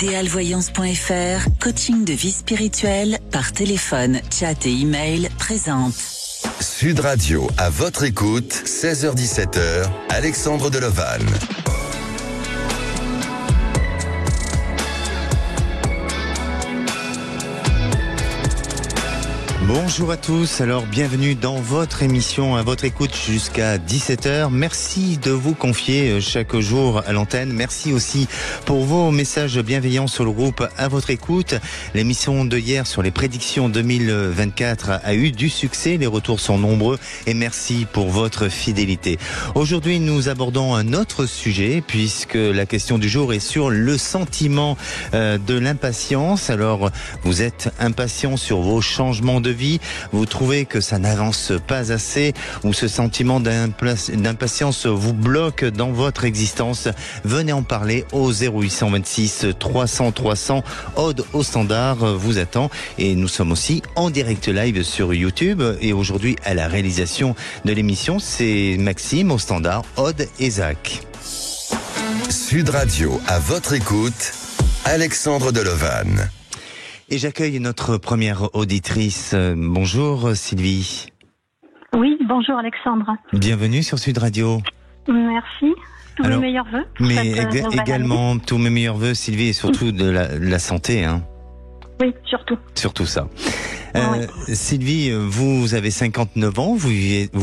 Idealvoyance.fr, coaching de vie spirituelle par téléphone, chat et email présente. Sud Radio, à votre écoute, 16h-17h, Alexandre Delevanne. Bonjour à tous, alors bienvenue dans votre émission, à votre écoute jusqu'à 17h. Merci de vous confier chaque jour à l'antenne. Merci aussi pour vos messages bienveillants sur le groupe à votre écoute. L'émission de hier sur les prédictions 2024 a eu du succès, les retours sont nombreux et merci pour votre fidélité. Aujourd'hui, nous abordons un autre sujet puisque la question du jour est sur le sentiment de l'impatience. Alors, vous êtes impatient sur vos changements de vie, vous trouvez que ça n'avance pas assez ou ce sentiment d'impatience vous bloque dans votre existence, venez en parler au 0826 300 300. Aude au standard vous attend et nous sommes aussi en direct live sur YouTube et aujourd'hui à la réalisation de l'émission c'est Maxime au standard, Aude et Zach. Sud Radio, à votre écoute, Alexandre Delevanne. Et j'accueille notre première auditrice. Bonjour Sylvie. Oui, bonjour Alexandre. Bienvenue sur Sud Radio. Merci. Tous mes meilleurs vœux. Mais également tous mes meilleurs vœux Sylvie et surtout de la santé. Hein. Oui, surtout. Surtout ça. Oui. Sylvie, vous avez 59 ans, vous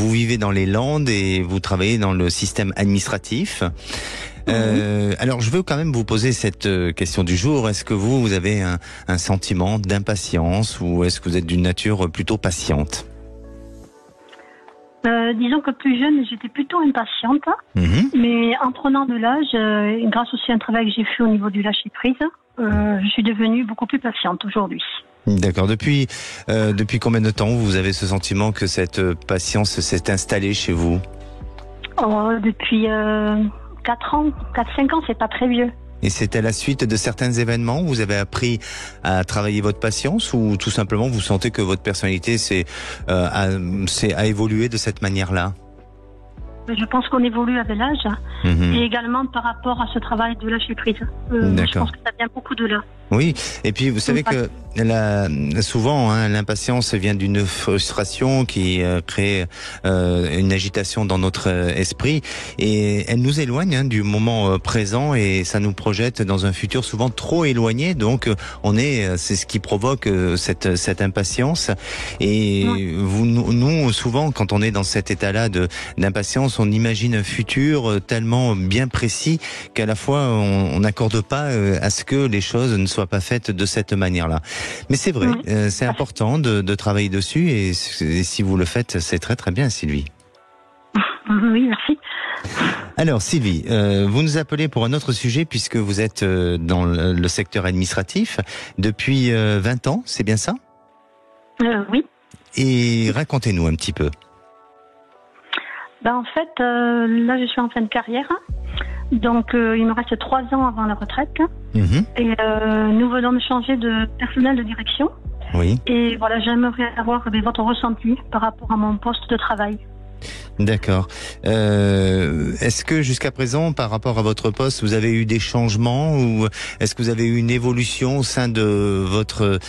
vivez dans les Landes et vous travaillez dans le système administratif. Alors, je veux quand même vous poser cette question du jour. Est-ce que vous avez un sentiment d'impatience ou est-ce que vous êtes d'une nature plutôt patiente ? Disons que plus jeune, j'étais plutôt impatiente. Mais en prenant de l'âge, grâce aussi à un travail que j'ai fait au niveau du lâcher-prise, je suis devenue beaucoup plus patiente aujourd'hui. D'accord. Depuis combien de temps vous avez ce sentiment que cette patience s'est installée chez vous ? Depuis 4-5 ans, c'est pas très vieux. Et c'est à la suite de certains événements où vous avez appris à travailler votre patience ou tout simplement vous sentez que votre personnalité a évolué de cette manière-là ? Je pense qu'on évolue avec l'âge et également par rapport à ce travail de lâcher prise. Je pense que ça vient beaucoup de là. Oui, et puis vous savez que souvent l'impatience vient d'une frustration qui crée une agitation dans notre esprit et elle nous éloigne du moment présent et ça nous projette dans un futur souvent trop éloigné. Donc c'est ce qui provoque cette impatience. Et nous souvent quand on est dans cet état-là d'impatience, on imagine un futur tellement bien précis qu'à la fois on n'accorde pas à ce que les choses ne soient pas faites de cette manière-là. Mais c'est vrai, c'est important de travailler dessus et si vous le faites, c'est très très bien Sylvie. Oui, merci. Alors Sylvie, vous nous appelez pour un autre sujet puisque vous êtes dans le secteur administratif depuis 20 ans, c'est bien ça ? Oui. Et racontez-nous un petit peu. En fait, là je suis en fin de carrière, donc il me reste 3 ans avant la retraite et nous venons de changer de personnel de direction. Oui. Et voilà, j'aimerais avoir votre ressenti par rapport à mon poste de travail. D'accord. Est-ce que jusqu'à présent, par rapport à votre poste, vous avez eu des changements ou est-ce que vous avez eu une évolution au sein de votre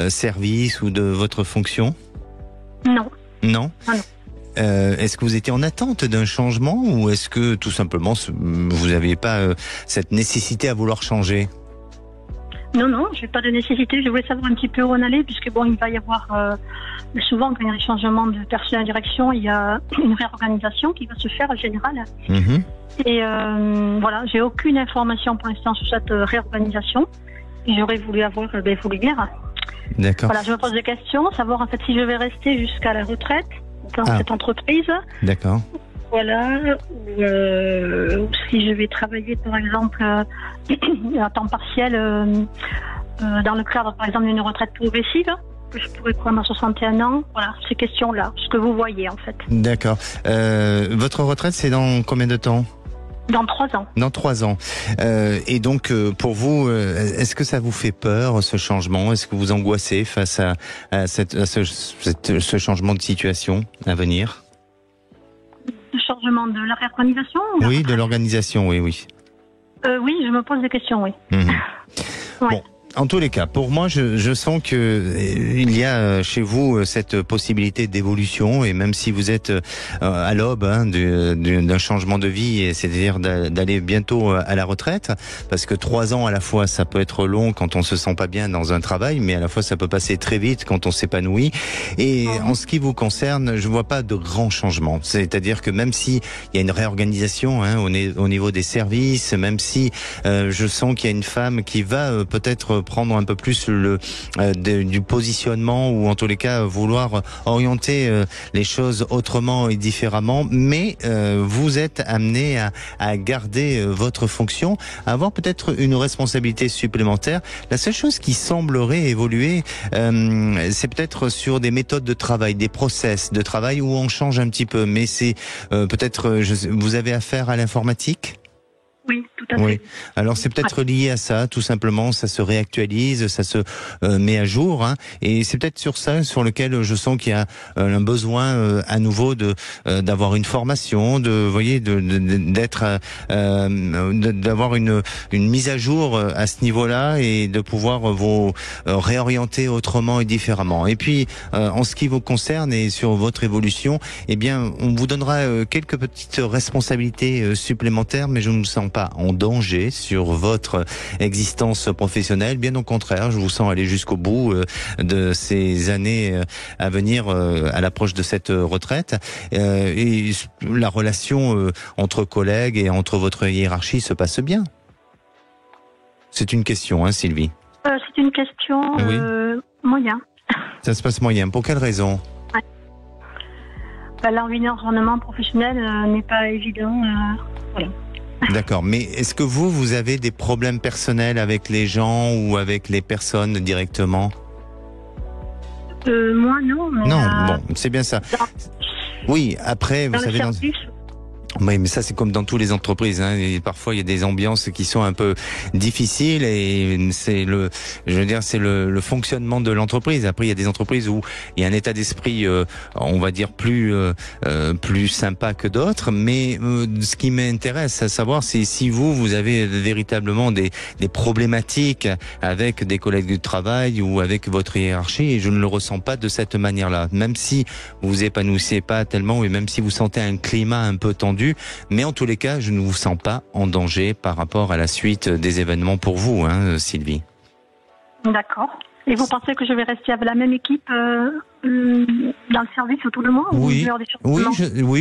service ou de votre fonction ? Non. Non ? Ah non. Est-ce que vous étiez en attente d'un changement ou est-ce que tout simplement vous n'aviez pas cette nécessité à vouloir changer ? Non, je n'ai pas de nécessité. Je voulais savoir un petit peu où on allait puisque il va y avoir souvent quand il y a des changements de personnel de direction, il y a une réorganisation qui va se faire en général. Et voilà, j'ai aucune information pour l'instant sur cette réorganisation et j'aurais voulu avoir vous le dire. D'accord. Voilà, je me pose des questions, savoir en fait si je vais rester jusqu'à la retraite dans cette entreprise. D'accord. Voilà, ou si je vais travailler par exemple à temps partiel dans le cadre par exemple d'une retraite progressive que je pourrais prendre à 61 ans. Voilà, ces questions-là, ce que vous voyez en fait. D'accord. Votre retraite c'est dans combien de temps ? Dans 3 ans. Dans 3 ans. Et donc, pour vous, est-ce que ça vous fait peur, ce changement ? Est-ce que vous angoissez face à ce changement de situation à venir ? Le changement de la réorganisation ? Oui, de l'organisation, oui. Oui, je me pose des questions, oui. Ouais. Bon. En tous les cas, pour moi, je sens que il y a chez vous cette possibilité d'évolution, et même si vous êtes à l'aube d'un changement de vie, c'est-à-dire d'aller bientôt à la retraite, parce que 3 ans à la fois, ça peut être long quand on se sent pas bien dans un travail, mais à la fois ça peut passer très vite quand on s'épanouit. Et en ce qui vous concerne, je vois pas de grands changements. C'est-à-dire que même si il y a une réorganisation au niveau des services, même si je sens qu'il y a une femme qui va peut-être prendre un peu plus du positionnement, ou en tous les cas vouloir orienter les choses autrement et différemment, mais vous êtes amené à garder votre fonction, à avoir peut-être une responsabilité supplémentaire. La seule chose qui semblerait évoluer, c'est peut-être sur des méthodes de travail, des process de travail où on change un petit peu, mais c'est peut-être vous avez affaire à l'informatique? Oui, tout à fait. Oui. Alors c'est peut-être lié à ça, tout simplement. Ça se réactualise, ça se met à jour, et c'est peut-être sur ça sur lequel je sens qu'il y a un besoin à nouveau d'avoir une formation, d'avoir une mise à jour à ce niveau-là, et de pouvoir vous réorienter autrement et différemment. Et puis en ce qui vous concerne et sur votre évolution, eh bien on vous donnera quelques petites responsabilités supplémentaires, mais je ne me sens pas en danger sur votre existence professionnelle. Bien au contraire, je vous sens aller jusqu'au bout de ces années à venir à l'approche de cette retraite. Et la relation entre collègues et entre votre hiérarchie se passe bien. C'est une question, Sylvie? C'est une question moyen. Ça se passe moyen. Pour quelle raison? L'environnement professionnel n'est pas évident. Voilà. D'accord, mais est-ce que vous avez des problèmes personnels avec les gens ou avec les personnes directement? Moi non. Mais non, bon, c'est bien ça. Oui, après, vous savez... Oui, mais ça c'est comme dans toutes les entreprises, Et parfois il y a des ambiances qui sont un peu difficiles, et c'est le fonctionnement de l'entreprise. Après il y a des entreprises où il y a un état d'esprit, on va dire plus sympa que d'autres. Mais ce qui m'intéresse à savoir, c'est si vous avez véritablement des problématiques avec des collègues de travail ou avec votre hiérarchie. Et je ne le ressens pas de cette manière-là. Même si vous épanouissez pas tellement, et même si vous sentez un climat un peu tendu. Mais en tous les cas, je ne vous sens pas en danger par rapport à la suite des événements pour vous, Sylvie. D'accord. Et vous pensez que je vais rester avec la même équipe dans le service autour de moi? Oui,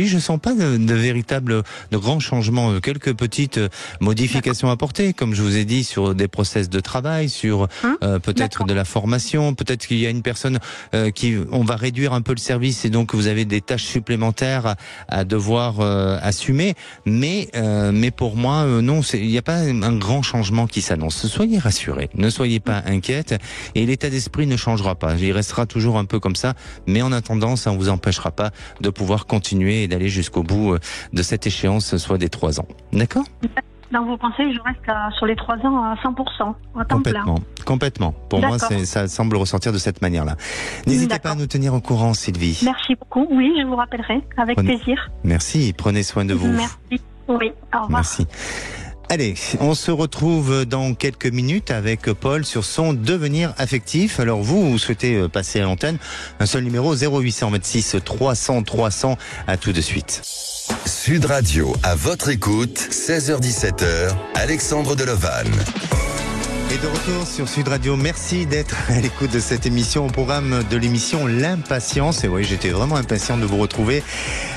je sens pas de grands changements, quelques petites modifications apportées, comme je vous ai dit, sur des process de travail, sur peut-être de la formation, peut-être qu'il y a une personne on va réduire un peu le service, et donc vous avez des tâches supplémentaires à devoir assumer, mais pour moi non, il n'y a pas un grand changement qui s'annonce. Soyez rassurés, ne soyez pas inquiètes, et l'état d'esprit ne changera pas, il restera toujours un peu comme ça. Mais en attendant, ça ne vous empêchera pas de pouvoir continuer et d'aller jusqu'au bout de cette échéance, soit des 3 ans. D'accord ? Donc vous pensez que je reste sur les 3 ans à 100%, à temps plein? Complètement. Pour moi, ça semble ressortir de cette manière-là. N'hésitez pas à nous tenir au courant, Sylvie. Merci beaucoup. Oui, je vous rappellerai, avec plaisir. Merci, prenez soin de vous. Merci. Oui, au revoir. Merci. Allez, on se retrouve dans quelques minutes avec Paul sur son devenir affectif. Alors vous souhaitez passer à l'antenne, un seul numéro 0826 300 300, à tout de suite. Sud Radio, à votre écoute, 16h-17h, Alexandre Delovanne. Et de retour sur Sud Radio, merci d'être à l'écoute de cette émission, au programme de l'émission L'Impatience. Et oui, j'étais vraiment impatient de vous retrouver.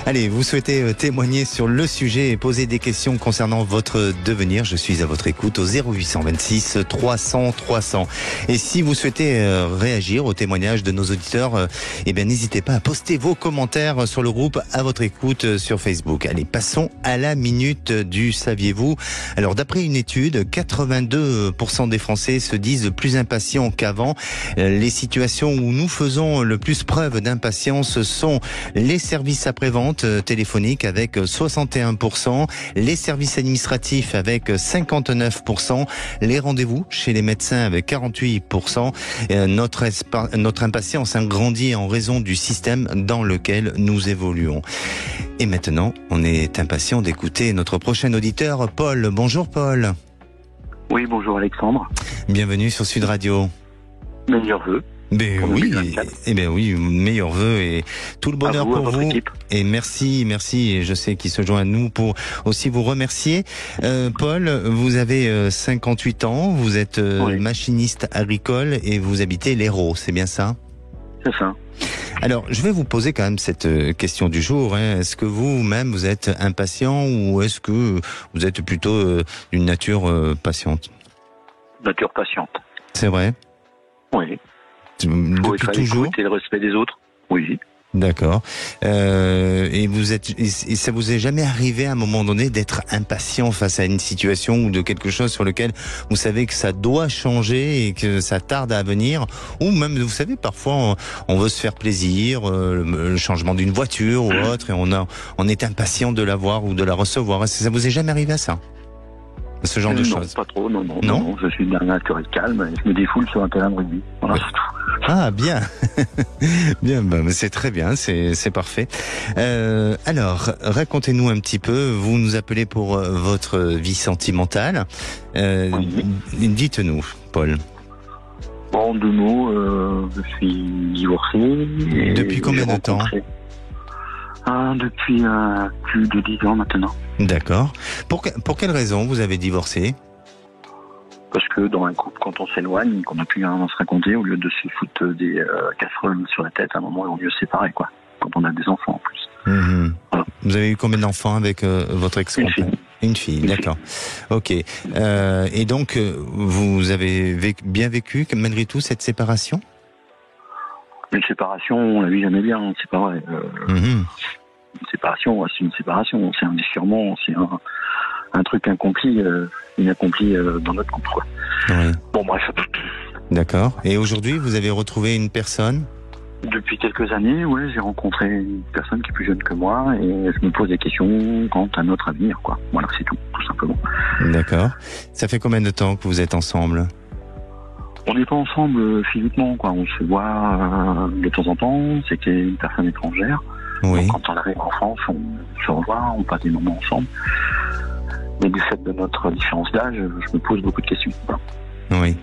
Allez, vous souhaitez témoigner sur le sujet et poser des questions concernant votre devenir. Je suis à votre écoute au 0826 300 300. Et si vous souhaitez réagir au témoignage de nos auditeurs, n'hésitez pas à poster vos commentaires sur le groupe À votre écoute sur Facebook. Allez, passons à la minute du saviez-vous. Alors, d'après une étude, 82% des Français se disent plus impatients qu'avant. Les situations où nous faisons le plus preuve d'impatience sont les services après-vente téléphoniques avec 61%, les services administratifs avec 59%, les rendez-vous chez les médecins avec 48%. Notre impatience grandit en raison du système dans lequel nous évoluons. Et maintenant, on est impatient d'écouter notre prochain auditeur, Paul. Bonjour Paul. Oui, bonjour Alexandre. Bienvenue sur Sud Radio. Meilleurs vœux. Oui, meilleurs vœux et tout le bonheur pour vous. Équipe. Et merci, et je sais qu'il se joint à nous pour aussi vous remercier. Paul, vous avez 58 ans, vous êtes machiniste agricole et vous habitez l'Hérault, c'est bien ça? C'est ça. Alors, je vais vous poser quand même cette question du jour. Est-ce que vous-même, vous êtes impatient ou est-ce que vous êtes plutôt d'une nature patiente? Nature patiente. C'est vrai? Oui. Depuis toujours? Et le respect des autres. Oui. D'accord. Et ça vous est jamais arrivé à un moment donné d'être impatient face à une situation ou de quelque chose sur lequel vous savez que ça doit changer et que ça tarde à venir, ou même vous savez parfois on veut se faire plaisir, le changement d'une voiture ou autre, et on est impatient de la voir ou de la recevoir. Est-ce que ça vous est jamais arrivé à ça? Ce genre de choses? Non, pas trop, non. Je suis d'un naturel calme et je me défoule sur un terrain de rugby. Voilà, c'est tout. Ah, bien. Bien, c'est très bien, c'est parfait. Alors, racontez-nous un petit peu, vous nous appelez pour votre vie sentimentale. Dites-nous, Paul. Bon, 2 mots, je suis divorcé. Depuis combien de temps? Depuis plus de 10 ans maintenant. D'accord. Pour quelle raison vous avez divorcé? Parce que dans un couple, quand on s'éloigne, qu'on n'a plus rien à se raconter, au lieu de se foutre des casseroles sur la tête, à un moment, on mieux se séparer, quoi. Quand on a des enfants, en plus. Voilà. Vous avez eu combien d'enfants avec votre ex-compagne? Une fille, d'accord. Ok. Et donc, vous avez bien vécu, malgré tout, cette séparation? Une séparation, on la vit jamais bien, c'est pas vrai. Une séparation, c'est une séparation, c'est un déchirement, c'est un truc inaccompli dans notre couple, quoi. Oui. Bon, bref. D'accord. Et aujourd'hui, vous avez retrouvé une personne? Depuis quelques années, ouais, j'ai rencontré une personne qui est plus jeune que moi et je me pose des questions quant à notre avenir, quoi. Voilà, c'est tout simplement. D'accord. Ça fait combien de temps que vous êtes ensemble? On n'est pas ensemble physiquement, quoi. On se voit de temps en temps. C'était une personne étrangère. Oui. Donc, quand on arrive en France, on se revoit, on passe des moments ensemble. Mais du fait de notre différence d'âge, je me pose beaucoup de questions. Oui.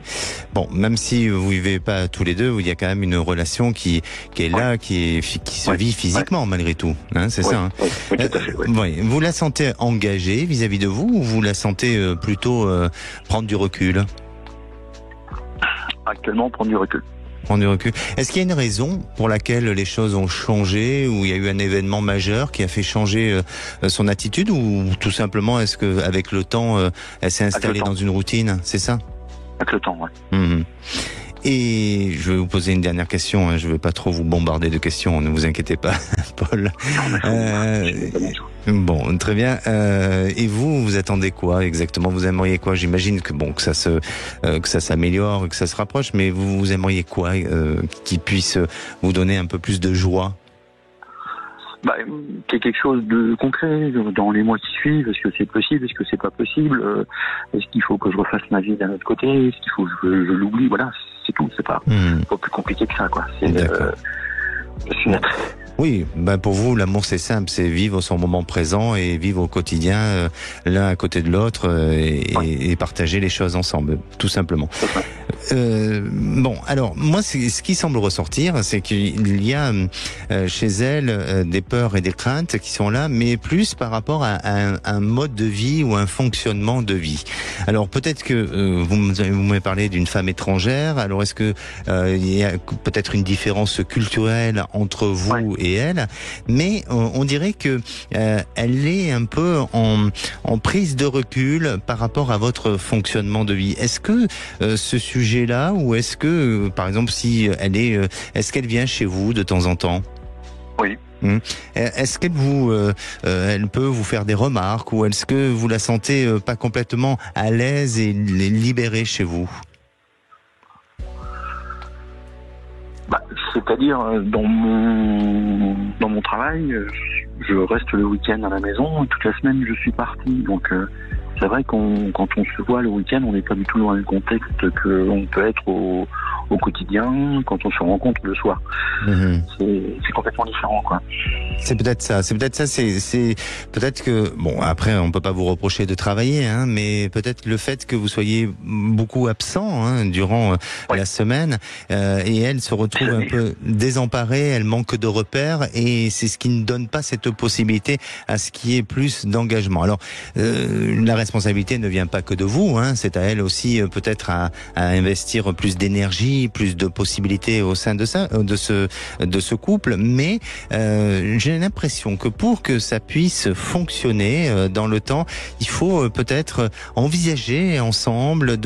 Bon, même si vous vivez pas tous les deux, il y a quand même une relation qui est là, qui se vit physiquement malgré tout. Hein, c'est ça. Hein. Oui, tout à fait. Oui. Vous la sentez engagée vis-à-vis de vous ou vous la sentez plutôt prendre du recul? Actuellement, prendre du recul. Prendre du recul. Est-ce qu'il y a une raison pour laquelle les choses ont changé, ou il y a eu un événement majeur qui a fait changer son attitude, ou tout simplement est-ce que avec le temps, elle s'est installée dans une routine, c'est ça? Avec le temps, ouais. Et je vais vous poser une dernière question, hein. Je ne vais pas trop vous bombarder de questions, ne vous inquiétez pas, Paul. Bon, très bien. Et vous attendez quoi exactement? Vous aimeriez quoi? J'imagine que bon, que ça s'améliore, que ça se rapproche, mais vous aimeriez quoi qui puisse vous donner un peu plus de joie? Qu'il y ait quelque chose de concret dans les mois qui suivent. Est-ce que c'est possible? Est-ce que c'est pas possible? Est-ce qu'il faut que je refasse ma vie d'un autre côté? Est-ce qu'il faut que je l'oublie? Voilà, c'est tout. C'est pas plus compliqué que ça, quoi. Oui, pour vous, l'amour c'est simple, c'est vivre son moment présent et vivre au quotidien l'un à côté de l'autre et partager les choses ensemble, tout simplement. Bon, alors moi, ce qui semble ressortir, c'est qu'il y a chez elle des peurs et des craintes qui sont là, mais plus par rapport à un mode de vie ou un fonctionnement de vie. Alors peut-être que vous m'avez parlé d'une femme étrangère. Alors est-ce que il y a peut-être une différence culturelle entre vous et elle, mais on dirait que elle est un peu en prise de recul par rapport à votre fonctionnement de vie. Est-ce que ce sujet-là, ou est-ce que, par exemple, si elle est-ce qu'elle vient chez vous de temps en temps? Oui. Est-ce qu'elle elle peut vous faire des remarques, ou est-ce que vous la sentez pas complètement à l'aise et libérée chez vous? C'est-à-dire, dans mon travail, je reste le week-end à la maison et toute la semaine je suis parti. Donc c'est vrai quand on se voit le week-end, on n'est pas du tout dans le contexte qu'on peut être au quotidien quand on se rencontre le soir. C'est complètement différent, quoi. C'est peut-être ça. C'est peut-être que bon, après on peut pas vous reprocher de travailler, hein, mais peut-être le fait que vous soyez beaucoup absent durant la semaine et elle se retrouve un peu désemparée, elle manque de repères et c'est ce qui ne donne pas cette possibilité à ce qui est plus d'engagement. Alors la responsabilité ne vient pas que de vous, c'est à elle aussi peut-être à investir plus d'énergie, plus de possibilités au sein de ce couple, mais j'ai l'impression que pour que ça puisse fonctionner dans le temps, il faut peut-être envisager ensemble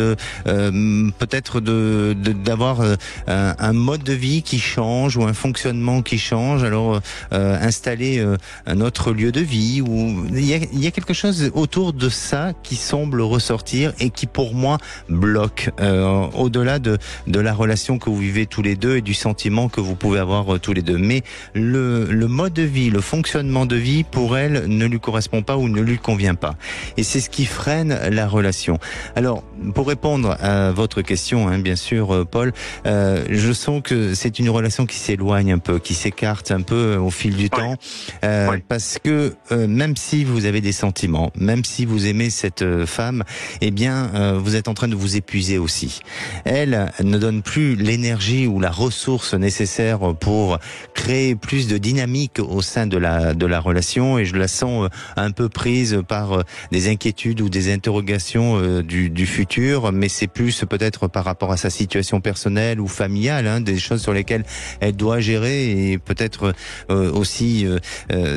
d'avoir un mode de vie qui change ou un fonctionnement qui change. Alors installer un autre lieu de vie, ou il y a quelque chose autour de ça qui semble ressortir et qui pour moi bloque au-delà de la relation que vous vivez tous les deux et du sentiment que vous pouvez avoir tous les deux. Mais le mode de vie, le fonctionnement de vie, pour elle, ne lui correspond pas ou ne lui convient pas. Et c'est ce qui freine la relation. Alors, pour répondre à votre question, bien sûr, Paul, je sens que c'est une relation qui s'éloigne un peu, qui s'écarte un peu au fil du temps, parce que même si vous avez des sentiments, même si vous aimez cette femme, eh bien, vous êtes en train de vous épuiser aussi. Elle ne donne plus l'énergie ou la ressource nécessaire pour créer plus de dynamique au sein de la relation, et je la sens un peu prise par des inquiétudes ou des interrogations du futur, mais c'est plus peut-être par rapport à sa situation personnelle ou familiale, des choses sur lesquelles elle doit gérer, et peut-être aussi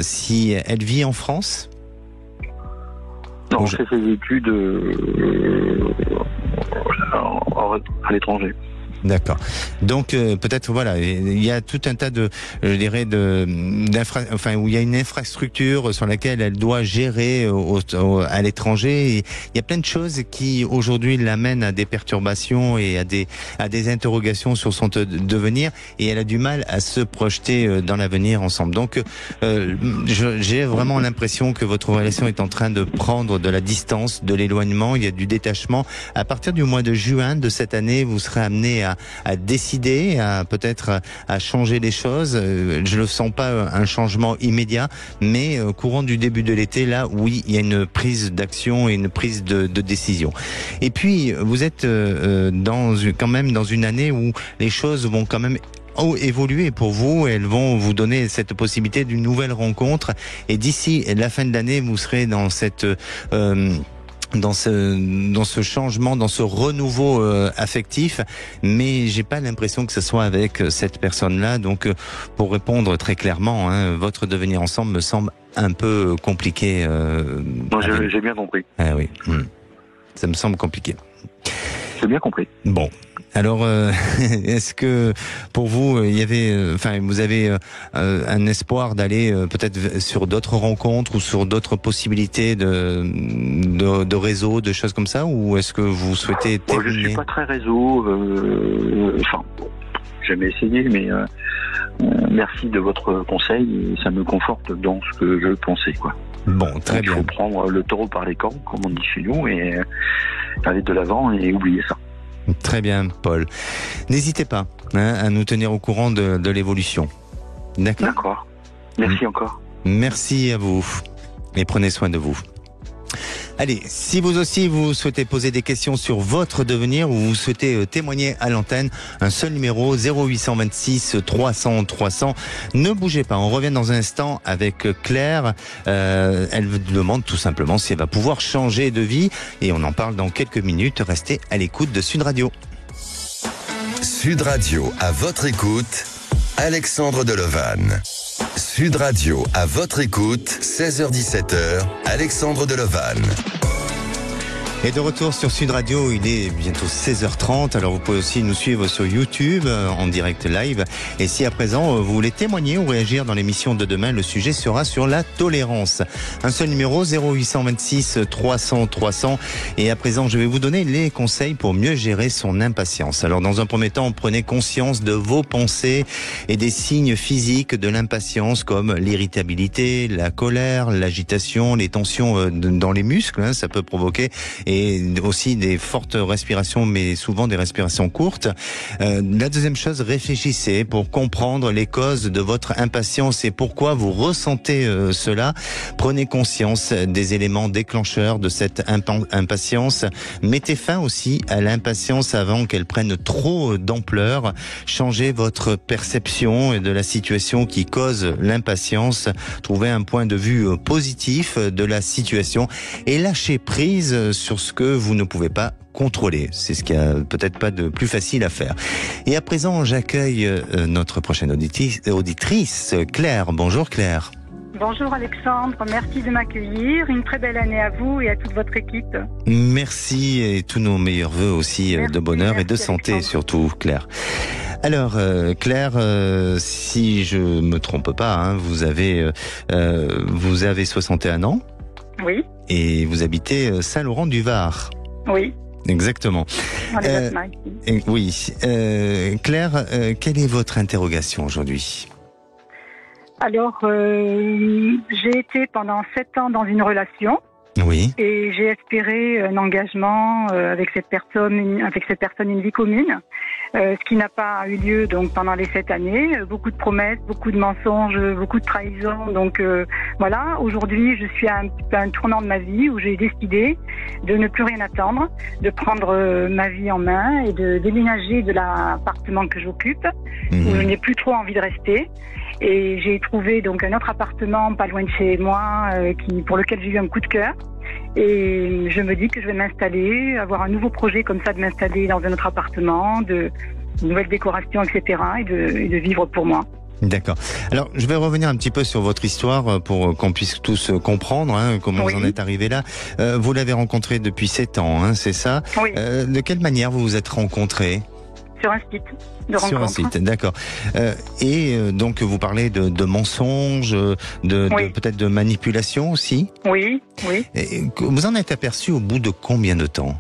si elle vit en France. Non, j'ai fait ses études à l'étranger. D'accord. Donc peut-être voilà, il y a tout un tas de, je dirais, où il y a une infrastructure sur laquelle elle doit gérer à l'étranger. Et il y a plein de choses qui aujourd'hui l'amènent à des perturbations et à des interrogations sur son devenir, et elle a du mal à se projeter dans l'avenir ensemble. Donc j'ai vraiment l'impression que votre relation est en train de prendre de la distance, de l'éloignement. Il y a du détachement. À partir du mois de juin de cette année, vous serez amené à décider, peut-être à changer les choses. Je ne sens pas un changement immédiat, mais courant du début de l'été, là, oui, il y a une prise d'action et une prise de décision. Et puis, vous êtes quand même dans une année où les choses vont quand même évoluer pour vous. Elles vont vous donner cette possibilité d'une nouvelle rencontre, et d'ici la fin de l'année, vous serez dans cette dans ce changement, dans ce renouveau affectif, mais j'ai pas l'impression que ce soit avec cette personne-là. Donc, pour répondre très clairement, votre devenir ensemble me semble un peu compliqué. Non, j'ai bien compris. Ah oui, ça me semble compliqué. J'ai bien compris. Bon. Alors, est-ce que pour vous, il y avait, vous avez un espoir d'aller peut-être sur d'autres rencontres ou sur d'autres possibilités de réseau, de choses comme ça, ou est-ce que vous souhaitez terminer? Je suis pas très réseau. J'ai jamais essayé, mais merci de votre conseil, et ça me conforte dans ce que je pensais, quoi. Bon, très bien. Il faut prendre le taureau par les cornes, comme on dit chez nous, et aller de l'avant et oublier ça. Très bien, Paul. N'hésitez pas à nous tenir au courant de l'évolution. D'accord ? D'accord. Merci encore. Merci à vous. Et prenez soin de vous. Allez, si vous aussi vous souhaitez poser des questions sur votre devenir ou vous souhaitez témoigner à l'antenne, un seul numéro, 0826 300 300. Ne bougez pas, on revient dans un instant avec Claire. Elle vous demande tout simplement si elle va pouvoir changer de vie, et on en parle dans quelques minutes. Restez à l'écoute de Sud Radio. Sud Radio, à votre écoute, Alexandre Delevanne. Sud Radio, à votre écoute, 16h-17h, Alexandre Delevanne. Et de retour sur Sud Radio, il est bientôt 16h30, alors vous pouvez aussi nous suivre sur YouTube en direct live. Et si à présent vous voulez témoigner ou réagir dans l'émission de demain, le sujet sera sur la tolérance. Un seul numéro, 0826 300 300. Et à présent, je vais vous donner les conseils pour mieux gérer son impatience. Alors dans un premier temps, prenez conscience de vos pensées et des signes physiques de l'impatience, comme l'irritabilité, la colère, l'agitation, les tensions dans les muscles, ça peut provoquer. et aussi des fortes respirations, mais souvent des respirations courtes. La deuxième chose, réfléchissez pour comprendre les causes de votre impatience et pourquoi vous ressentez cela. Prenez conscience des éléments déclencheurs de cette impatience. Mettez fin aussi à l'impatience avant qu'elle prenne trop d'ampleur. Changez votre perception de la situation qui cause l'impatience. Trouvez un point de vue positif de la situation et lâchez prise sur ce que vous ne pouvez pas contrôler. C'est ce qu'il y a peut-être pas de plus facile à faire. Et à présent, j'accueille notre prochaine auditrice, Claire. Bonjour Claire. Bonjour Alexandre, merci de m'accueillir. Une très belle année à vous et à toute votre équipe. Merci et tous nos meilleurs vœux aussi de bonheur et de santé Alexandre. Surtout Claire. Alors Claire, si je me trompe pas, hein, vous avez 61 ans. Oui. Et vous habitez Saint-Laurent-du-Var. Oui. Exactement. Oui. Claire, quelle est votre interrogation aujourd'hui ? Alors, j'ai été pendant 7 ans dans une relation. Oui. Et j'ai espéré un engagement avec cette personne une vie commune. Ce qui n'a pas eu lieu donc pendant les 7 années. Beaucoup de promesses, beaucoup de mensonges, beaucoup de trahisons. Donc voilà, aujourd'hui je suis à un tournant de ma vie où j'ai décidé de ne plus rien attendre, de prendre ma vie en main et de déménager de l'appartement que j'occupe, où je n'ai plus trop envie de rester. Et j'ai trouvé donc un autre appartement pas loin de chez moi pour lequel j'ai eu un coup de cœur. Et je me dis que je vais m'installer, avoir un nouveau projet comme ça, de m'installer dans un autre appartement, de nouvelles décorations, etc. et de vivre pour moi. D'accord. Alors, je vais revenir un petit peu sur votre histoire pour qu'on puisse tous comprendre comment vous en êtes arrivé là. Vous l'avez rencontré depuis 7 ans, hein, c'est ça ? Oui. De quelle manière vous vous êtes rencontrés ? Sur un site de rencontre. Sur un site, d'accord. Donc vous parlez de mensonges, de peut-être de manipulation aussi. Oui, oui. Et vous en êtes aperçu au bout de combien de temps ?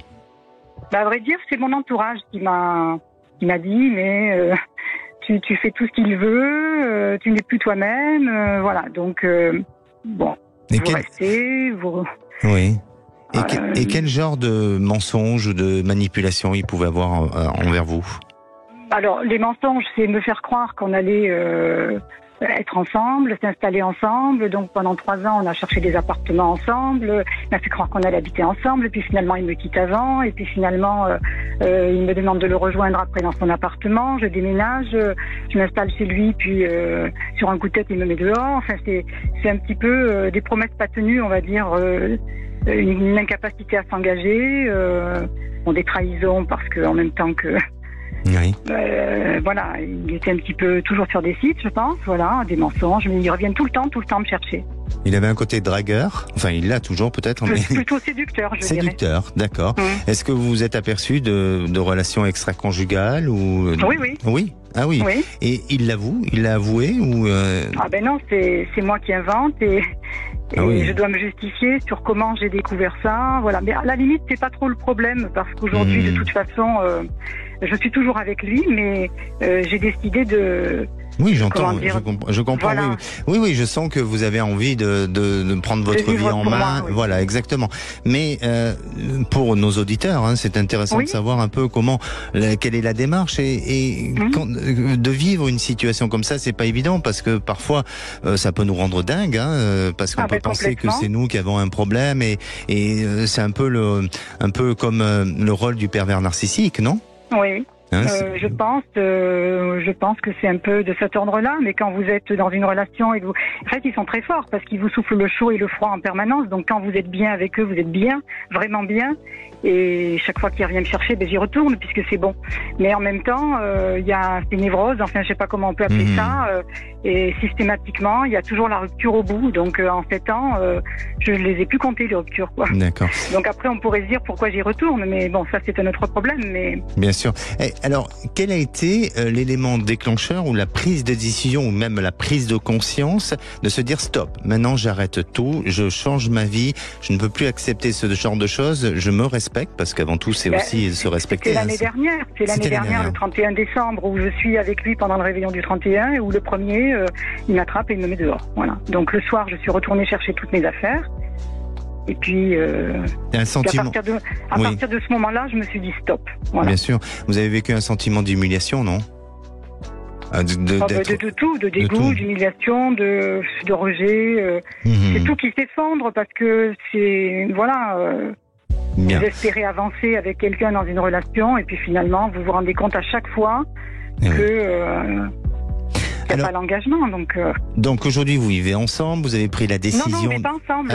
À vrai dire, c'est mon entourage qui m'a dit, mais tu fais tout ce qu'il veut, tu n'es plus toi-même, voilà. Donc bon, restez, vous. Oui. Et quel genre de mensonges ou de manipulation il pouvait avoir envers vous ? Alors, les mensonges, c'est me faire croire qu'on allait être ensemble, s'installer ensemble. Donc, pendant 3 ans, on a cherché des appartements ensemble. Il m'a fait croire qu'on allait habiter ensemble. Puis finalement, il me quitte avant. Et puis finalement, il me demande de le rejoindre après dans son appartement. Je déménage, je m'installe chez lui. Puis sur un coup de tête, il me met dehors. Enfin, c'est un petit peu des promesses pas tenues, on va dire. Une incapacité à s'engager, des trahisons parce qu'en même temps que... Oui. Voilà, il était un petit peu toujours sur des sites, je pense, voilà, des mensonges, mais ils reviennent tout le temps me chercher. Il avait un côté dragueur, enfin il l'a toujours peut-être, mais... Plutôt séducteur, je dirais. Séducteur, d'accord. Est-ce que vous vous êtes aperçu de relations extra-conjugales ou... Oui. Oui. Ah oui. Et il l'avoue, il l'a avoué ou Ah ben non, c'est moi qui invente et je dois me justifier sur comment j'ai découvert ça, voilà. Mais à la limite, c'est pas trop le problème parce qu'aujourd'hui, de toute façon, je suis toujours avec lui, mais j'ai décidé de... Oui, j'entends, je comprends. Voilà. Oui, je sens que vous avez envie de prendre votre vie en main. Moi, oui. Voilà, exactement. Mais pour nos auditeurs, c'est intéressant de savoir un peu quelle est la démarche et de vivre une situation comme ça, c'est pas évident parce que parfois ça peut nous rendre dingue, parce qu'on peut penser que c'est nous qui avons un problème et c'est un peu comme le rôle du pervers narcissique, non ? Oui. Je pense que c'est un peu de cet ordre-là, mais quand vous êtes dans une relation et que en fait, ils sont très forts parce qu'ils vous soufflent le chaud et le froid en permanence. Donc, quand vous êtes bien avec eux, vous êtes bien, vraiment bien. Et chaque fois qu'il revient me chercher, j'y retourne puisque c'est bon. Mais en même temps, il y a ces névroses, enfin, je sais pas comment on peut appeler ça. Et systématiquement, il y a toujours la rupture au bout. Donc, en 7 ans, je les ai plus comptées les ruptures, quoi. D'accord. Donc après, on pourrait se dire pourquoi j'y retourne, mais bon, ça c'est un autre problème. Mais bien sûr. Alors, quel a été l'élément déclencheur ou la prise de décision ou même la prise de conscience de se dire stop, maintenant j'arrête tout, je change ma vie, je ne peux plus accepter ce genre de choses, je me respecte parce qu'avant tout c'est aussi se respecter. C'est l'année dernière, le 31 décembre où je suis avec lui pendant le réveillon du 31 et où le premier il m'attrape et il me met dehors. Voilà. Donc le soir je suis retournée chercher toutes mes affaires. Et puis, un sentiment... à partir de ce moment-là, je me suis dit stop. Voilà. Bien sûr. Vous avez vécu un sentiment d'humiliation, non? De tout, de dégoût, d'humiliation, de rejet. C'est tout qui s'effondre parce que c'est... Vous espérez avancer avec quelqu'un dans une relation et puis finalement, vous vous rendez compte à chaque fois que... il n'y a pas l'engagement, Donc aujourd'hui, vous vivez ensemble, vous avez pris la décision... Non, on n'est pas ensemble.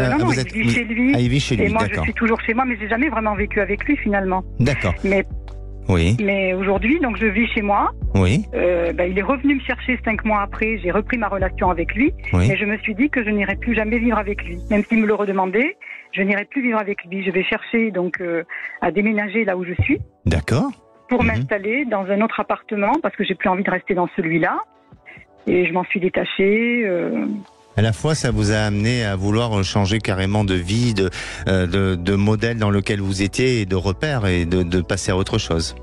Il vit chez lui. Ah, il vit chez lui, et moi, d'accord. je suis toujours chez moi, mais j'ai jamais vraiment vécu avec lui, finalement. D'accord. Mais aujourd'hui, donc je vis chez moi. Oui. Il est revenu me chercher 5 mois après. J'ai repris ma relation avec lui. Oui. Et je me suis dit que je n'irai plus jamais vivre avec lui. Même s'il me le redemandait, je n'irai plus vivre avec lui. Je vais chercher donc à déménager là où je suis. D'accord. Pour m'installer dans un autre appartement parce que j'ai plus envie de rester dans celui-là. Et je m'en suis détachée. À la fois, ça vous a amené à vouloir changer carrément de vie, de modèle dans lequel vous étiez et de repères et de passer à autre chose,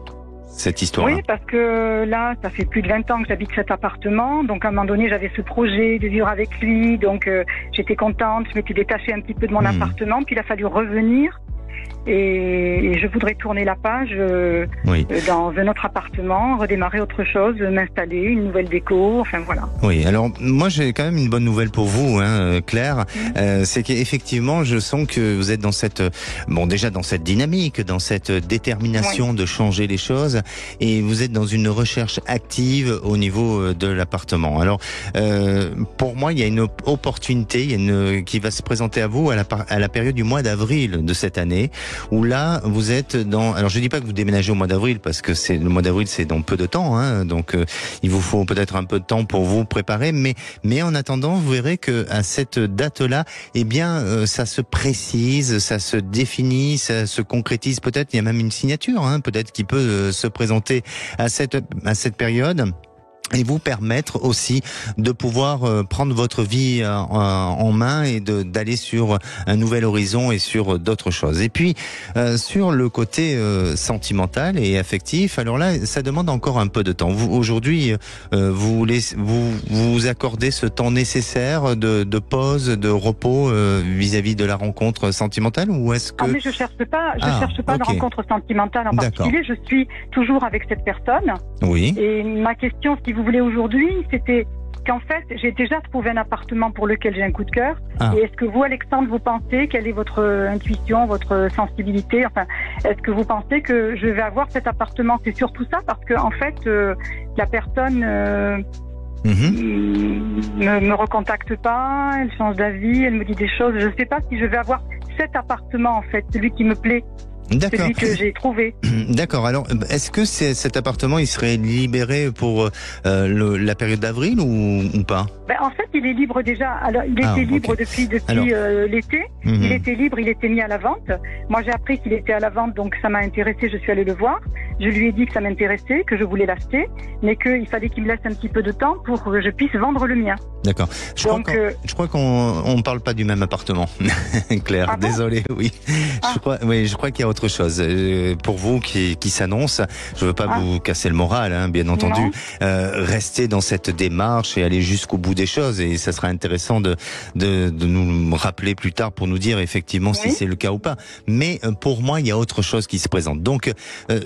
cette histoire-là. Oui, parce que là, ça fait plus de 20 ans que j'habite cet appartement. Donc, à un moment donné, j'avais ce projet de vivre avec lui. Donc, j'étais contente. Je m'étais détachée un petit peu de mon appartement. Puis, il a fallu revenir. Et je voudrais tourner la page dans un autre appartement, redémarrer autre chose, m'installer, une nouvelle déco, enfin voilà. Oui, alors moi j'ai quand même une bonne nouvelle pour vous, Claire. C'est qu'effectivement je sens que vous êtes dans cette, déjà dans cette dynamique, dans cette détermination de changer les choses, et vous êtes dans une recherche active au niveau de l'appartement. Alors pour moi il y a une opportunité, qui va se présenter à vous à la période du mois d'avril de cette année. Où là, vous êtes dans... Alors, je dis pas que vous déménagez au mois d'avril, parce que le mois d'avril, c'est dans peu de temps, donc il vous faut peut-être un peu de temps pour vous préparer, mais en attendant, vous verrez que à cette date-là, ça se précise, ça se définit, ça se concrétise. Peut-être, il y a même une signature, peut-être qui peut se présenter à cette période. Et vous permettre aussi de pouvoir prendre votre vie en main et d'aller sur un nouvel horizon et sur d'autres choses. Et puis sur le côté sentimental et affectif, alors là ça demande encore un peu de temps. Vous aujourd'hui vous accordez ce temps nécessaire de pause, de repos vis-à-vis de la rencontre sentimentale, ou est-ce que... mais je cherche pas de rencontre sentimentale en particulier. Je suis toujours avec cette personne. Oui. Et ma question, si vous voulez, aujourd'hui, c'était qu'en fait, j'ai déjà trouvé un appartement pour lequel j'ai un coup de cœur. Et est-ce que vous, Alexandre, vous pensez, quelle est votre intuition, votre sensibilité? Enfin, est-ce que vous pensez que je vais avoir cet appartement? C'est surtout ça, parce que en fait, la personne me recontacte pas, elle change d'avis, elle me dit des choses. Je ne sais pas si je vais avoir cet appartement, en fait, celui qui me plaît. D'accord. Celui que j'ai trouvé. D'accord. Alors, est-ce que cet appartement, il serait libéré pour la période d'avril ou pas? En fait, il est libre déjà. Alors, il était libre depuis l'été. Il était libre, il était mis à la vente. Moi, j'ai appris qu'il était à la vente, donc ça m'a intéressé. Je suis allée le voir. Je lui ai dit que ça m'intéressait, que je voulais l'acheter, mais qu'il fallait qu'il me laisse un petit peu de temps pour que je puisse vendre le mien. D'accord. Je crois qu'on parle pas du même appartement, Claire. Désolé. Oui. Je crois qu'il y a autre chose pour vous qui s'annonce. Je veux pas vous casser le moral, bien entendu. Restez dans cette démarche et aller jusqu'au bout des choses, et ça sera intéressant de nous rappeler plus tard pour nous dire effectivement si c'est le cas ou pas. Mais pour moi, il y a autre chose qui se présente. Donc,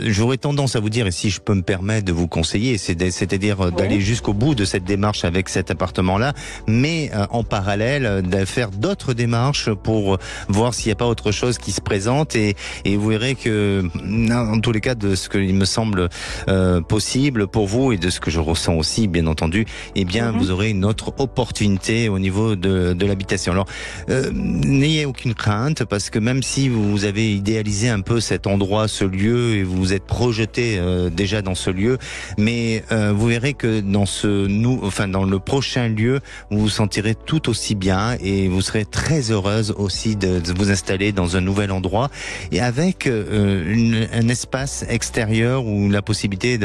j'aurais tendance à vous dire, et si je peux me permettre de vous conseiller, c'est-à-dire d'aller jusqu'au bout de cette démarche avec cet appartement-là, mais en parallèle, de faire d'autres démarches pour voir s'il n'y a pas autre chose qui se présente, et vous verrez que, en tous les cas, de ce qu'il me semble possible pour vous et de ce que je ressens aussi, bien entendu, vous aurez une autre opportunité au niveau de l'habitation. Alors, n'ayez aucune crainte, parce que même si vous avez idéalisé un peu cet endroit, ce lieu, et vous vous êtes projeté déjà dans ce lieu, mais vous verrez que dans le prochain lieu, vous vous sentirez tout aussi bien, et vous serez très heureuse aussi de vous installer dans un nouvel endroit, et avec un espace extérieur ou la possibilité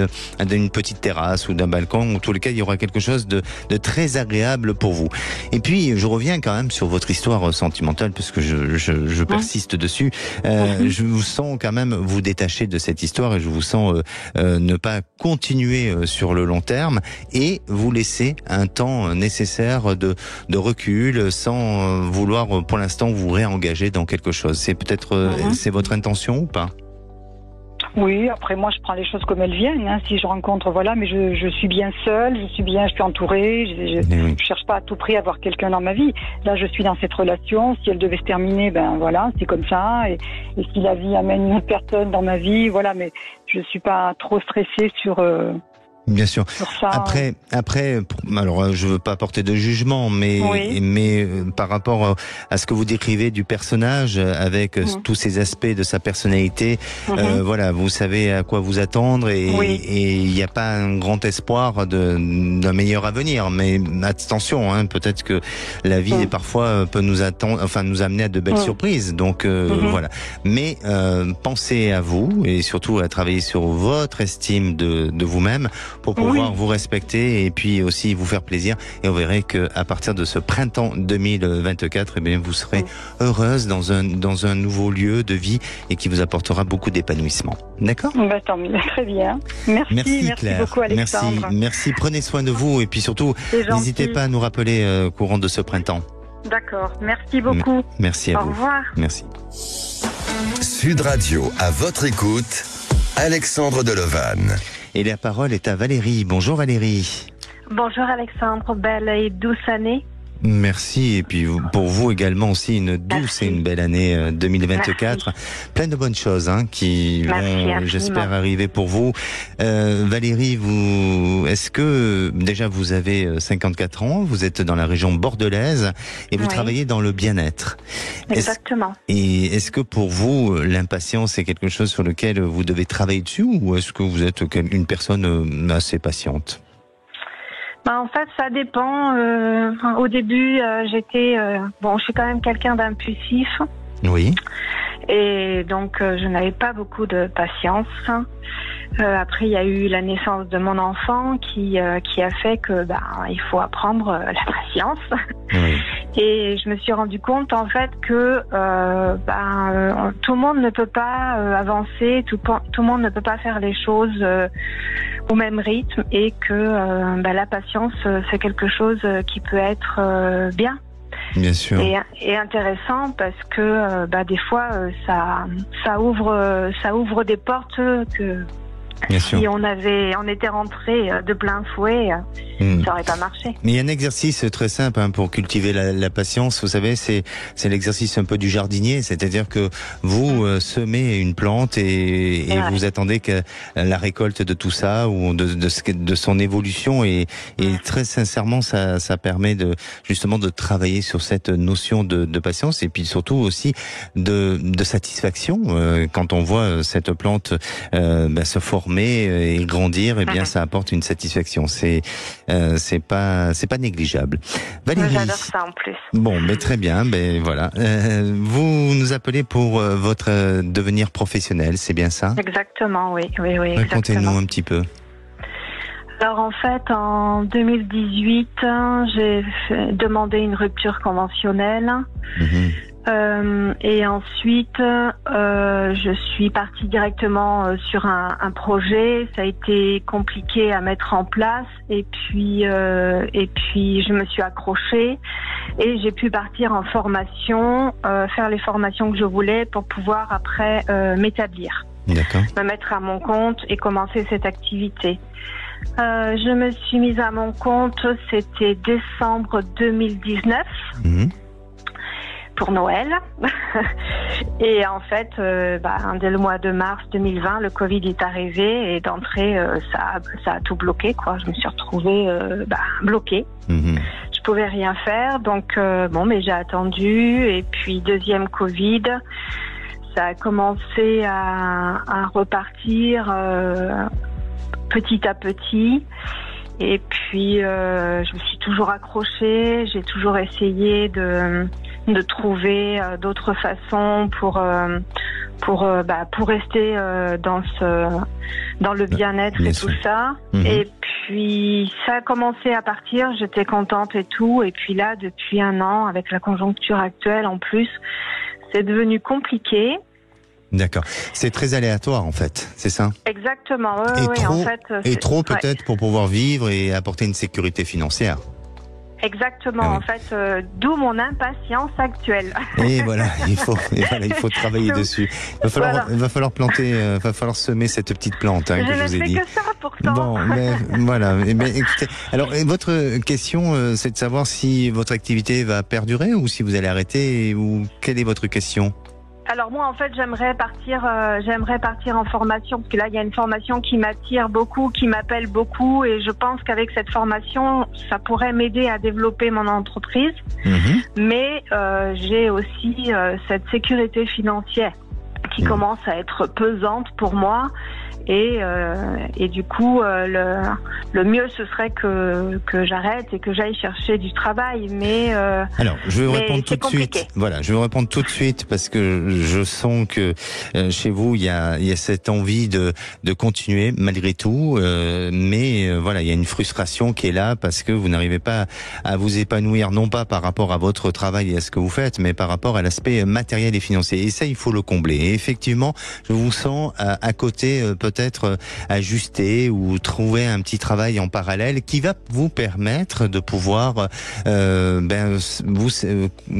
d'une petite terrasse ou d'un balcon. En tous les cas, il y aura quelque chose de très agréable pour vous. Et puis, je reviens quand même sur votre histoire sentimentale, parce que je persiste dessus. Je vous sens quand même vous détacher de cette histoire, et je vous vous sent ne pas continuer sur le long terme et vous laisser un temps nécessaire de recul sans vouloir pour l'instant vous réengager dans quelque chose. C'est peut-être c'est votre intention ou pas? Oui, après moi je prends les choses comme elles viennent. Si je rencontre, voilà, mais je suis bien seule, je suis entourée. Je cherche pas à tout prix à avoir quelqu'un dans ma vie. Là, je suis dans cette relation. Si elle devait se terminer, ben voilà, c'est comme ça. Et si la vie amène une autre personne dans ma vie, voilà. Mais je suis pas trop stressée sur. Bien sûr. Ça, après, alors je veux pas porter de jugement, mais par rapport à ce que vous décrivez du personnage, avec tous ces aspects de sa personnalité, voilà, vous savez à quoi vous attendre et il n'y a pas un grand espoir d'un meilleur avenir. Mais attention, peut-être que la vie parfois peut nous attendre, enfin nous amener à de belles surprises. Donc voilà. Mais pensez à vous et surtout à travailler sur votre estime de vous-même, pour pouvoir vous respecter et puis aussi vous faire plaisir. Et on verrait que à partir de ce printemps 2024, eh bien, vous serez heureuse dans un nouveau lieu de vie et qui vous apportera beaucoup d'épanouissement. D'accord? Bah, tant mieux, très bien. Merci Claire. beaucoup Alexandre. Merci. Prenez soin de vous et puis surtout, n'hésitez pas à nous rappeler courant de ce printemps. D'accord, merci beaucoup. Merci à vous. Au revoir. Merci. Sud Radio, à votre écoute, Alexandre Delovan. Et la parole est à Valérie. Bonjour Valérie. Bonjour Alexandre, belle et douce année. Merci, et puis pour vous également aussi une douce et une belle année 2024. Merci. Plein de bonnes choses qui vont, j'espère, arriver pour vous. Valérie, est-ce que déjà vous avez 54 ans, vous êtes dans la région bordelaise et vous travaillez dans le bien-être. Exactement. Et est-ce que pour vous, l'impatience est quelque chose sur lequel vous devez travailler dessus ou est-ce que vous êtes une personne assez patiente? En fait, ça dépend. Au début, je suis quand même quelqu'un d'impulsif. Oui. Et donc, je n'avais pas beaucoup de patience. Après, il y a eu la naissance de mon enfant qui a fait que il faut apprendre la patience. Oui. Et je me suis rendu compte en fait que tout le monde ne peut pas avancer, tout le monde ne peut pas faire les choses au même rythme et que la patience c'est quelque chose qui peut être bien. Bien sûr. Et intéressant parce que des fois ça ouvre des portes que bien si sûr. on était rentré de plein fouet, ça aurait pas marché. Mais il y a un exercice très simple pour cultiver la patience. Vous savez, c'est l'exercice un peu du jardinier, c'est-à-dire que vous semez une plante et vous attendez que la récolte de tout ça ou de son évolution et très sincèrement, ça permet justement de travailler sur cette notion de patience et puis surtout aussi de satisfaction quand on voit cette plante se former et grandir, et bien ça apporte une satisfaction. C'est pas négligeable. Valérie. J'adore ça en plus. Bon, mais très bien, voilà. Vous nous appelez pour votre devenir professionnel, c'est bien ça? Exactement, oui. Racontez-nous un petit peu. Alors en fait, en 2018, j'ai demandé une rupture conventionnelle. Et ensuite, je suis partie directement sur un projet. Ça a été compliqué à mettre en place. Et puis, je me suis accrochée et j'ai pu partir en formation, faire les formations que je voulais pour pouvoir après m'établir. D'accord. Me mettre à mon compte et commencer cette activité. Je me suis mise à mon compte, c'était décembre 2019. Pour Noël. Et en fait, dès le mois de mars 2020, le Covid est arrivé et d'entrée, ça a tout bloqué, quoi. Je me suis retrouvée bloquée. Je pouvais rien faire, donc mais j'ai attendu. Et puis deuxième Covid, ça a commencé à repartir petit à petit. Et puis je me suis toujours accrochée. J'ai toujours essayé de trouver d'autres façons pour rester dans le bien-être et tout ça. Et puis ça a commencé à partir, j'étais contente et tout. Et puis là, depuis un an, avec la conjoncture actuelle en plus, c'est devenu compliqué. D'accord. C'est très aléatoire en fait, c'est ça? Exactement. Trop peut-être pour pouvoir vivre et apporter une sécurité financière. Exactement. En fait, d'où mon impatience actuelle. Et voilà, il faut travailler dessus. Il va falloir planter, va falloir semer cette petite plante que je vous ai dit. Je ne fais que ça pourtant. Bon, mais voilà. Écoutez, alors votre question, c'est de savoir si votre activité va perdurer ou si vous allez arrêter, ou quelle est votre question? Alors moi, en fait, j'aimerais partir en formation, parce que là, il y a une formation qui m'attire beaucoup, qui m'appelle beaucoup, et je pense qu'avec cette formation, ça pourrait m'aider à développer mon entreprise. Mais j'ai aussi cette sécurité financière qui commence à être pesante pour moi. Et du coup, le mieux ce serait que j'arrête et que j'aille chercher du travail. Mais alors, je vais vous répondre tout de suite. Voilà, je vais vous répondre tout de suite parce que je sens que chez vous il y a cette envie de continuer malgré tout, mais voilà, il y a une frustration qui est là parce que vous n'arrivez pas à vous épanouir, non pas par rapport à votre travail et à ce que vous faites, mais par rapport à l'aspect matériel et financier. Et ça, il faut le combler. Et effectivement, je vous sens à côté peut-être ajuster ou trouver un petit travail en parallèle qui va vous permettre de pouvoir vous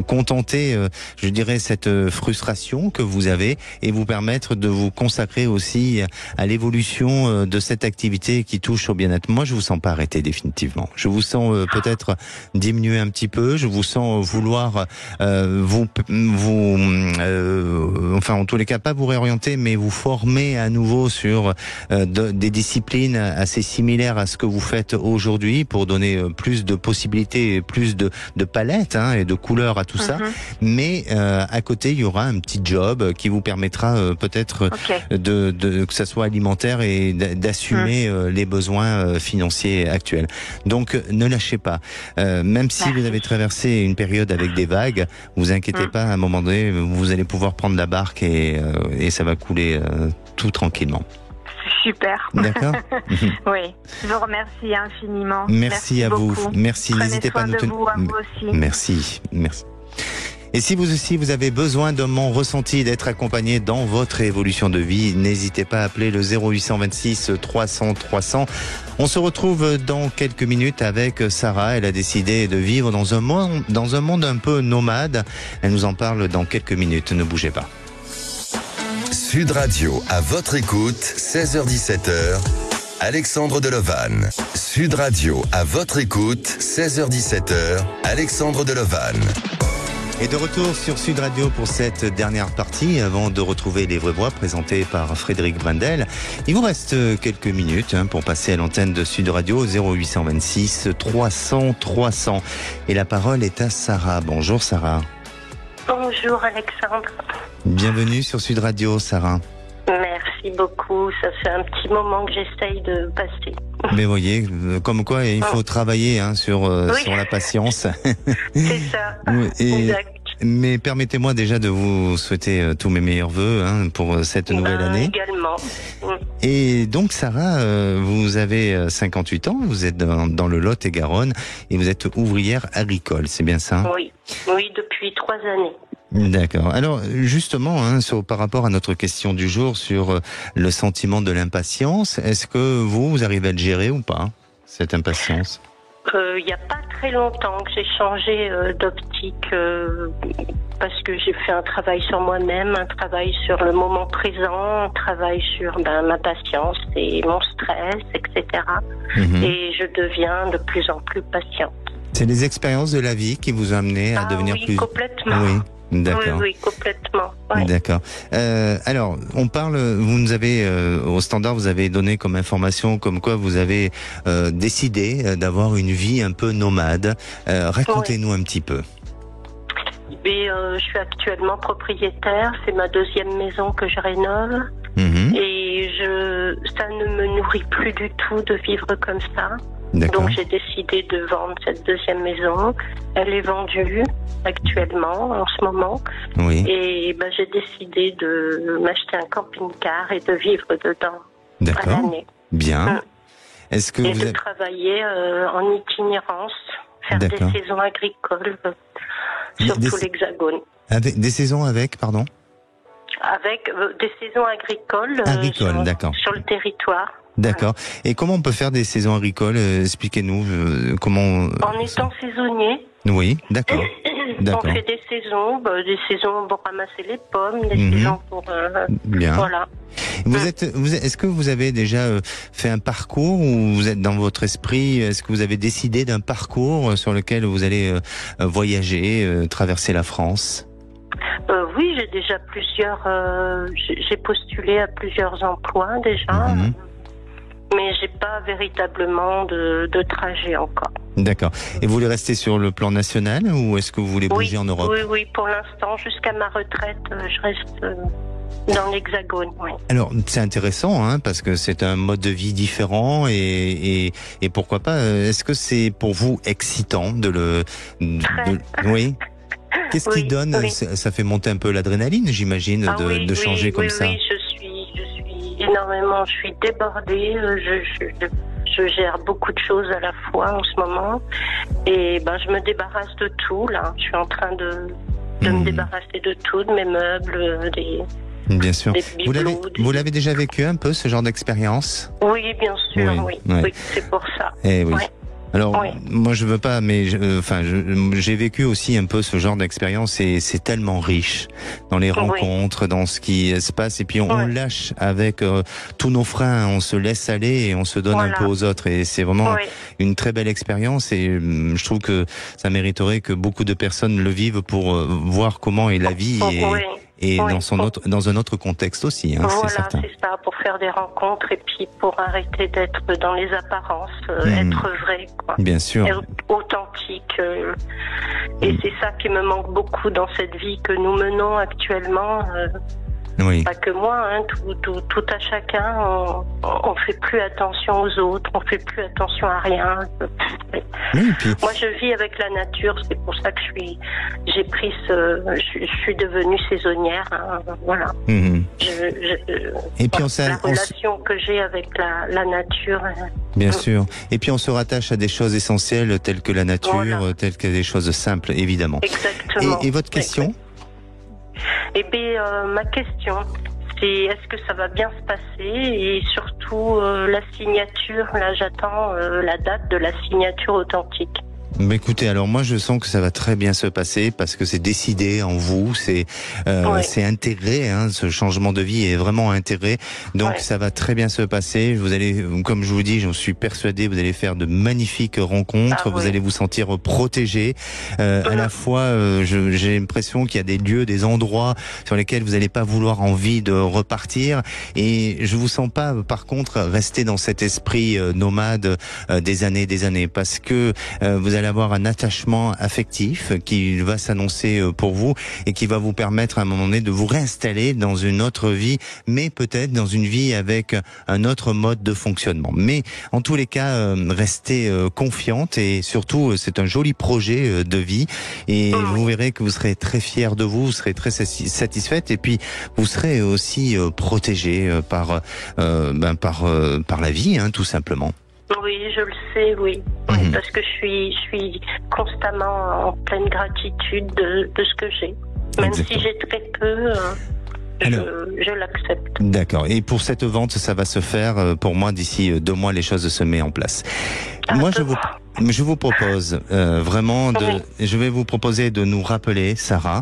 contenter, je dirais, cette frustration que vous avez et vous permettre de vous consacrer aussi à l'évolution de cette activité qui touche au bien-être. Moi, je vous sens pas arrêter définitivement. Je vous sens peut-être diminuer un petit peu. Je vous sens vouloir enfin, en tous les cas, pas vous réorienter, mais vous former à nouveau sur des disciplines assez similaires à ce que vous faites aujourd'hui pour donner plus de possibilités, plus de palettes et de couleurs à tout ça. Mais à côté, il y aura un petit job qui vous permettra peut-être que ça soit alimentaire et d'assumer les besoins financiers actuels. Donc ne lâchez pas. Même si vous avez traversé une période avec des vagues, vous inquiétez pas, à un moment donné, vous allez pouvoir prendre la barque et ça va couler tout tranquillement. Super. D'accord. Oui, je vous remercie infiniment. Merci à beaucoup. Vous. Merci. N'hésitez pas à nous tenir. Vous aussi. Merci. Et si vous aussi, vous avez besoin de mon ressenti, d'être accompagné dans votre évolution de vie, n'hésitez pas à appeler le 0826 300 300. On se retrouve dans quelques minutes avec Sarah. Elle a décidé de vivre dans un monde un peu nomade. Elle nous en parle dans quelques minutes. Ne bougez pas. Sud Radio, à votre écoute, 16h-17h, Alexandre Delovan. Sud Radio, à votre écoute, 16h-17h, Alexandre Delovan. Et de retour sur Sud Radio pour cette dernière partie, avant de retrouver Les Vraies Voix présentées par Frédéric Brendel. Il vous reste quelques minutes pour passer à l'antenne de Sud Radio 0826 300 300. Et la parole est à Sarah. Bonjour Sarah. Bonjour Alexandre. Bienvenue sur Sud Radio, Sarah. Merci beaucoup, ça fait un petit moment que j'essaye de passer. Mais voyez, comme quoi il faut travailler sur la patience. C'est ça, exact. Mais permettez-moi déjà de vous souhaiter tous mes meilleurs vœux pour cette nouvelle année. Également. Et donc Sarah, vous avez 58 ans, vous êtes dans le Lot-et-Garonne et vous êtes ouvrière agricole, c'est bien ça? Oui, depuis 3 années. D'accord. Alors justement, par rapport à notre question du jour sur le sentiment de l'impatience, est-ce que vous arrivez à le gérer ou pas, cette impatience? Il n'y a pas très longtemps que j'ai changé d'optique parce que j'ai fait un travail sur moi-même, un travail sur le moment présent, un travail sur ma patience et mon stress, etc. Et je deviens de plus en plus patiente. C'est les expériences de la vie qui vous ont amené à devenir plus... Complètement. Oui. D'accord. Oui, complètement. Ouais. D'accord. Alors, on parle. Vous nous avez au standard, vous avez donné comme information comme quoi vous avez décidé d'avoir une vie un peu nomade. Racontez-nous un petit peu. Je suis actuellement propriétaire. C'est ma 2e maison que je rénove. Et ça ne me nourrit plus du tout de vivre comme ça. D'accord. Donc j'ai décidé de vendre cette 2e maison. Elle est vendue actuellement, en ce moment. Oui. Et j'ai décidé de m'acheter un camping-car et de vivre dedans. D'accord. À l'année. Bien. Est-ce que de travailler en itinérance, faire des saisons agricoles sur tout l'Hexagone. Des saisons avec, pardon? avec des saisons agricoles, d'accord. sur le territoire. D'accord. Et comment on peut faire des saisons agricoles? Expliquez-nous comment... En étant saisonnier. Oui, d'accord. On fait des saisons pour ramasser les pommes, des saisons pour... Bien. Voilà. Est-ce que vous avez déjà fait un parcours, ou vous êtes dans votre esprit, est-ce que vous avez décidé d'un parcours sur lequel vous allez voyager, traverser la France? Oui, j'ai déjà j'ai postulé à plusieurs emplois déjà. Mais j'ai pas véritablement de trajet encore. D'accord. Et vous voulez rester sur le plan national, ou est-ce que vous voulez bouger en Europe? Oui, pour l'instant, jusqu'à ma retraite, je reste dans l'Hexagone. Oui. Alors, c'est intéressant, hein, parce que c'est un mode de vie différent, et pourquoi pas, est-ce que c'est pour vous excitant oui. Qu'est-ce qui donne, ça fait monter un peu l'adrénaline, j'imagine, de changer comme ça? Oui, je suis énormément, je suis débordée, je gère beaucoup de choses à la fois en ce moment, et je me débarrasse de tout, là. Je suis en train de me débarrasser de tout, de mes meubles, Bien sûr. Des bibelots, vous l'avez déjà vécu un peu, ce genre d'expérience? Oui, bien sûr, oui, c'est pour ça. Oui. Alors, moi je veux pas, mais j'ai vécu aussi un peu ce genre d'expérience, et c'est tellement riche dans les rencontres, dans ce qui se passe, et puis on lâche avec tous nos freins, on se laisse aller et on se donne un peu aux autres, et c'est vraiment une très belle expérience, et je trouve que ça mériterait que beaucoup de personnes le vivent pour voir comment est la vie, et dans un autre contexte aussi, hein, c'est certain. C'est ça, pour faire des rencontres, et puis pour arrêter d'être dans les apparences, être vrai, quoi. Bien sûr. Être authentique. Et c'est ça qui me manque beaucoup dans cette vie que nous menons actuellement. Pas que moi, hein, tout à chacun. On fait plus attention aux autres, on fait plus attention à rien. Moi, je vis avec la nature, c'est pour ça que je suis devenue saisonnière. Hein, voilà. Et puis la relation que j'ai avec la nature. Bien sûr. Et puis on se rattache à des choses essentielles telles que la nature, telles que des choses simples, évidemment. Exactement. Et votre question? Eh bien, ma question, c'est est-ce que ça va bien se passer, et surtout la signature, là j'attends la date de la signature authentique. Mais écoutez, alors moi je sens que ça va très bien se passer, parce que c'est décidé en vous, c'est intégré, hein, ce changement de vie est vraiment intégré, donc ça va très bien se passer. Vous allez, comme je vous dis, j'en suis persuadé, vous allez faire de magnifiques rencontres, vous allez vous sentir protégé. À la fois, j'ai l'impression qu'il y a des lieux, des endroits sur lesquels vous n'allez pas vouloir envie de repartir, et je vous sens pas, par contre, rester dans cet esprit nomade des années, parce que vous allez avoir un attachement affectif qui va s'annoncer pour vous, et qui va vous permettre à un moment donné de vous réinstaller dans une autre vie, mais peut-être dans une vie avec un autre mode de fonctionnement. Mais en tous les cas, restez confiante, et surtout c'est un joli projet de vie, et vous verrez que vous serez très fiers de vous serez très satisfaite, et puis vous serez aussi protégée par la vie, hein, tout simplement. Oui, je le sais, oui. Parce que je suis constamment en pleine gratitude de ce que j'ai. Même si j'ai très peu, je l'accepte. D'accord. Et pour cette vente, ça va se faire, pour moi, d'ici 2 mois, les choses se mettent en place. Moi, je vous propose je vais vous proposer de nous rappeler, Sarah,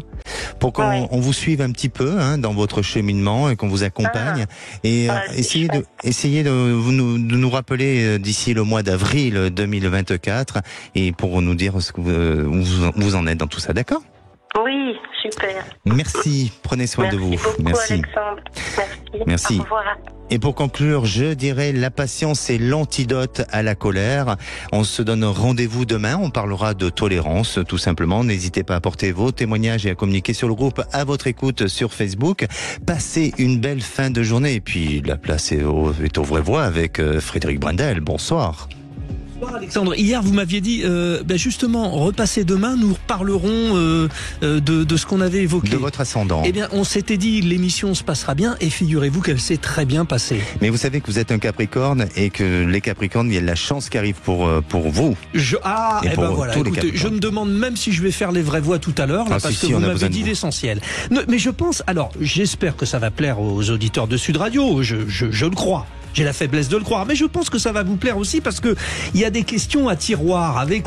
pour qu'on vous suive un petit peu, hein, dans votre cheminement, et qu'on vous accompagne, et essayez de nous rappeler d'ici le mois d'avril 2024, et pour nous dire ce que où vous en êtes dans tout ça, d'accord? Oui, super. Merci, prenez soin de vous. Merci beaucoup, Alexandre. Merci. Au revoir. Et pour conclure, je dirais, la patience est l'antidote à la colère. On se donne rendez-vous demain, on parlera de tolérance, tout simplement. N'hésitez pas à apporter vos témoignages et à communiquer sur le groupe À votre écoute sur Facebook. Passez une belle fin de journée, et puis la place est aux vraies voix avec Frédéric Brendel. Bonsoir. Alexandre, hier vous m'aviez dit justement repassez demain, nous reparlerons de ce qu'on avait évoqué. De votre ascendant. Eh bien on s'était dit l'émission se passera bien et figurez-vous qu'elle s'est très bien passée. Mais vous savez que vous êtes un Capricorne et que les Capricornes, il y a de la chance qui arrive pour vous. Écoutez, je me demande même si je vais faire les vraies voix tout à l'heure parce que vous m'avez dit l'essentiel. Mais je pense, alors j'espère que ça va plaire aux auditeurs de Sud Radio, je le crois. J'ai la faiblesse de le croire, mais je pense que ça va vous plaire aussi parce que il y a des questions à tiroir avec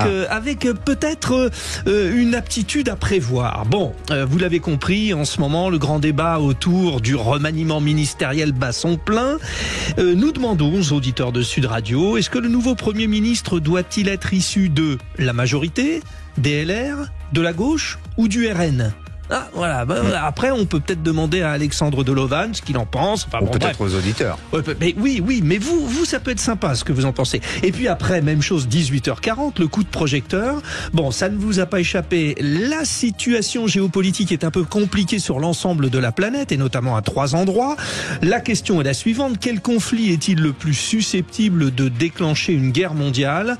peut-être une aptitude à prévoir. Bon, vous l'avez compris, en ce moment, le grand débat autour du remaniement ministériel bat son plein. Nous demandons aux auditeurs de Sud Radio, est-ce que le nouveau Premier ministre doit-il être issu de la majorité, des LR, de la gauche ou du RN ? Ah, voilà. Après, on peut peut-être demander à Alexandre Delovan ce qu'il en pense. Ou peut-être aux auditeurs. Mais oui, mais vous, ça peut être sympa ce que vous en pensez. Et puis après, même chose, 18h40, le coup de projecteur. Bon, ça ne vous a pas échappé. La situation géopolitique est un peu compliquée sur l'ensemble de la planète et notamment à 3 endroits. La question est la suivante. Quel conflit est-il le plus susceptible de déclencher une guerre mondiale ?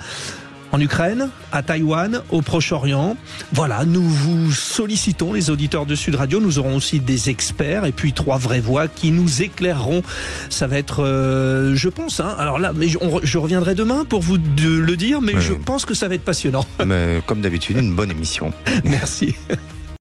En Ukraine, à Taïwan, au Proche-Orient. Voilà, nous vous sollicitons, les auditeurs de Sud Radio. Nous aurons aussi des experts et puis 3 vraies voix qui nous éclaireront. Ça va être, je pense, alors là, mais je reviendrai demain pour vous le dire, mais je pense que ça va être passionnant. Mais comme d'habitude, une bonne émission. Merci.